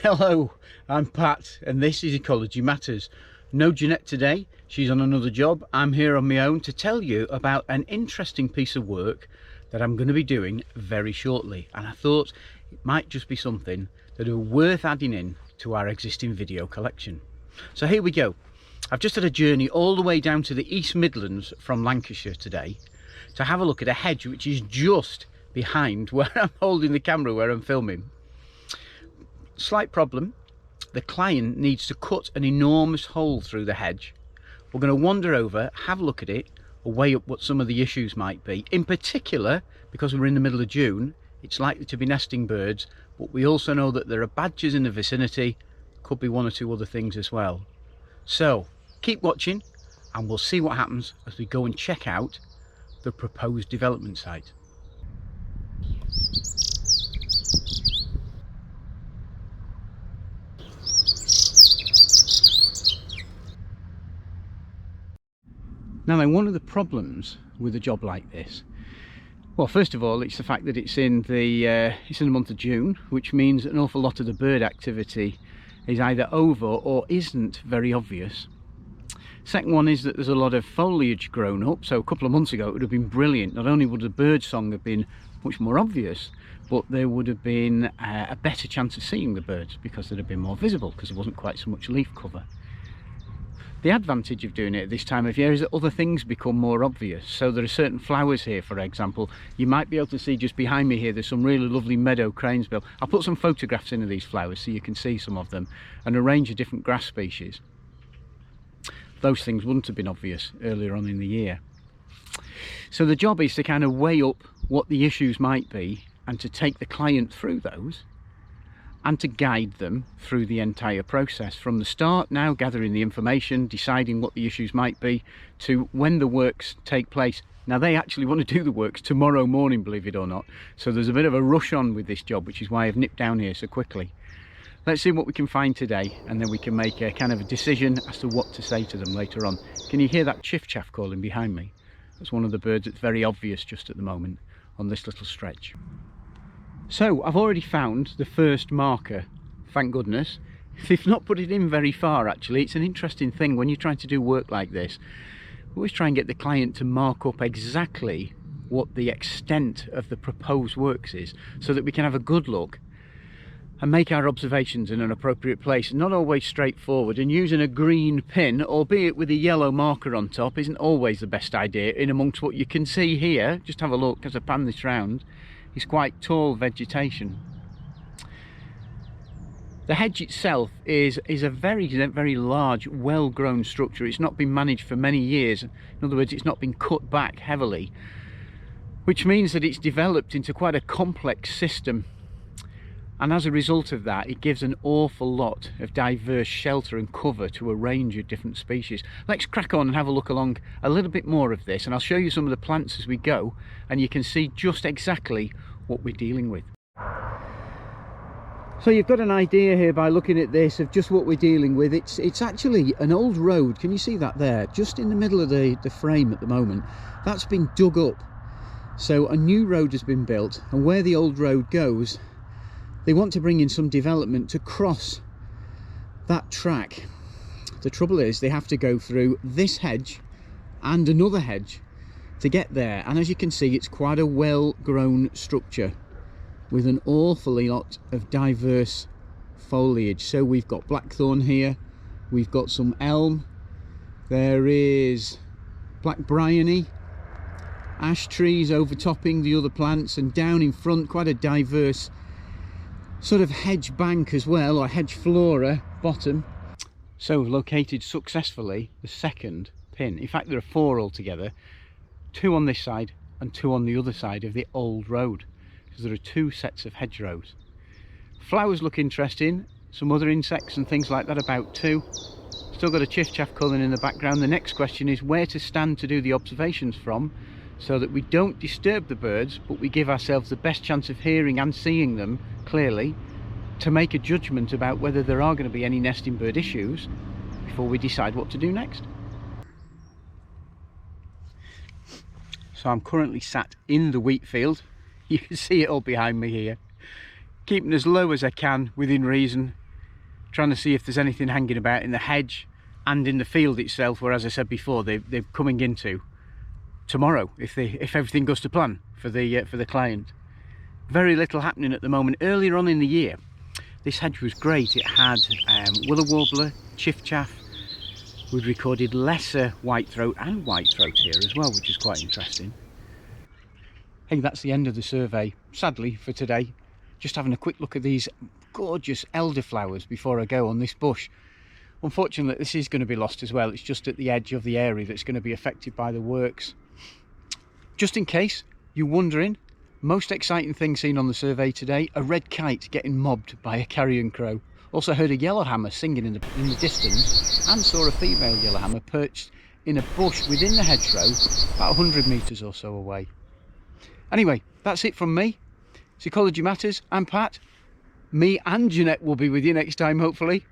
Hello, I'm Pat and this is Ecology Matters. No Jeanette today, she's on another job. I'm here on my own to tell you about an interesting piece of work that I'm going to be doing very shortly, and I thought it might just be something that are worth adding in to our existing video collection. So here we go. I've just had a journey all the way down to the East Midlands from Lancashire today to have a look at a hedge which is just behind where I'm holding the camera, where I'm filming. Slight problem, the client needs to cut an enormous hole through the hedge. We're going to wander over, have a look at it, or weigh up what some of the issues might be. In particular, because we're in the middle of June, it's likely to be nesting birds, but we also know that there are badgers in the vicinity, could be one or two other things as well. So keep watching and we'll see what happens as we go and check out the proposed development site. Now then, one of the problems with a job like this, well, first of all, it's the fact that it's in the month of June, which means an awful lot of the bird activity is either over or isn't very obvious. Second one is that there's a lot of foliage grown up, so a couple of months ago it would have been brilliant. Not only would the bird song have been much more obvious, but there would have been a better chance of seeing the birds because they'd have been more visible because there wasn't quite so much leaf cover. The advantage of doing it at this time of year is that other things become more obvious. So there are certain flowers here, for example. You might be able to see just behind me here, there's some really lovely meadow cranesbill. I'll put some photographs in of these flowers so you can see some of them, and a range of different grass species. Those things wouldn't have been obvious earlier on in the year. So the job is to kind of weigh up what the issues might be and to take the client through those, and to guide them through the entire process from the start, now gathering the information, deciding what the issues might be, to when the works take place. Now they actually want to do the works tomorrow morning, believe it or not, so there's a bit of a rush on with this job, which is why I've nipped down here so quickly. Let's see what we can find today, and then we can make a kind of a decision as to what to say to them later on. Can you hear that chiff-chaff calling behind me? That's one of the birds that's very obvious just at the moment on this little stretch. So I've already found the first marker, thank goodness. They've not put it in very far actually. It's an interesting thing when you're trying to do work like this. We always try and get the client to mark up exactly what the extent of the proposed works is, so that we can have a good look and make our observations in an appropriate place. Not always straightforward, and using a green pin, albeit with a yellow marker on top, isn't always the best idea in amongst what you can see here. Just have a look as I pan this round. It's quite tall vegetation. The hedge itself is a very large, well-grown structure. It's not been managed for many years. In other words, it's not been cut back heavily, which means that it's developed into quite a complex system. And as a result of that, it gives an awful lot of diverse shelter and cover to a range of different species. Let's crack on and have a look along a little bit more of this, and I'll show you some of the plants as we go, and you can see just exactly what we're dealing with. So you've got an idea here by looking at this of just what we're dealing with. It's actually an old road. Can you see that there? Just in the middle of the frame at the moment. That's been dug up. So a new road has been built, and where the old road goes, they want to bring in some development to cross that track. The trouble is they have to go through this hedge and another hedge to get there, and as you can see, it's quite a well-grown structure with an awfully lot of diverse foliage. So we've got blackthorn here, we've got some elm, there is black bryony, ash trees overtopping the other plants, and down in front quite a diverse sort of hedge bank as well, or hedge flora bottom. So we've located successfully the second pin. In fact, there are 4 altogether, 2 on this side and 2 on the other side of the old road, because there are 2 sets of hedgerows. Flowers look interesting, some other insects and things like that about too. Still got a chiff-chaff calling in the background. The next question is where to stand to do the observations from, so that we don't disturb the birds, but we give ourselves the best chance of hearing and seeing them clearly, to make a judgment about whether there are going to be any nesting bird issues before we decide what to do next. So I'm currently sat in the wheat field. You can see it all behind me here, keeping as low as I can within reason, trying to see if there's anything hanging about in the hedge and in the field itself, where, as I said before, they're coming into tomorrow if everything goes to plan for the client. Very little happening at the moment. Earlier on in the year, this hedge was great. It had willow warbler, chiffchaff. We'd recorded lesser whitethroat and whitethroat here as well, which is quite interesting. Hey, that's the end of the survey, sadly, for today. Just having a quick look at these gorgeous elderflowers before I go on this bush. Unfortunately, this is going to be lost as well. It's just at the edge of the area that's going to be affected by the works. Just in case you're wondering, most exciting thing seen on the survey today, a red kite getting mobbed by a carrion crow. Also heard a yellowhammer singing in the distance, and saw a female yellowhammer perched in a bush within the hedgerow about 100 metres or so away. Anyway, that's it from me. It's Ecology Matters. I'm Pat. Me and Jeanette will be with you next time, hopefully.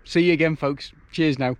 See you again, folks. Cheers now.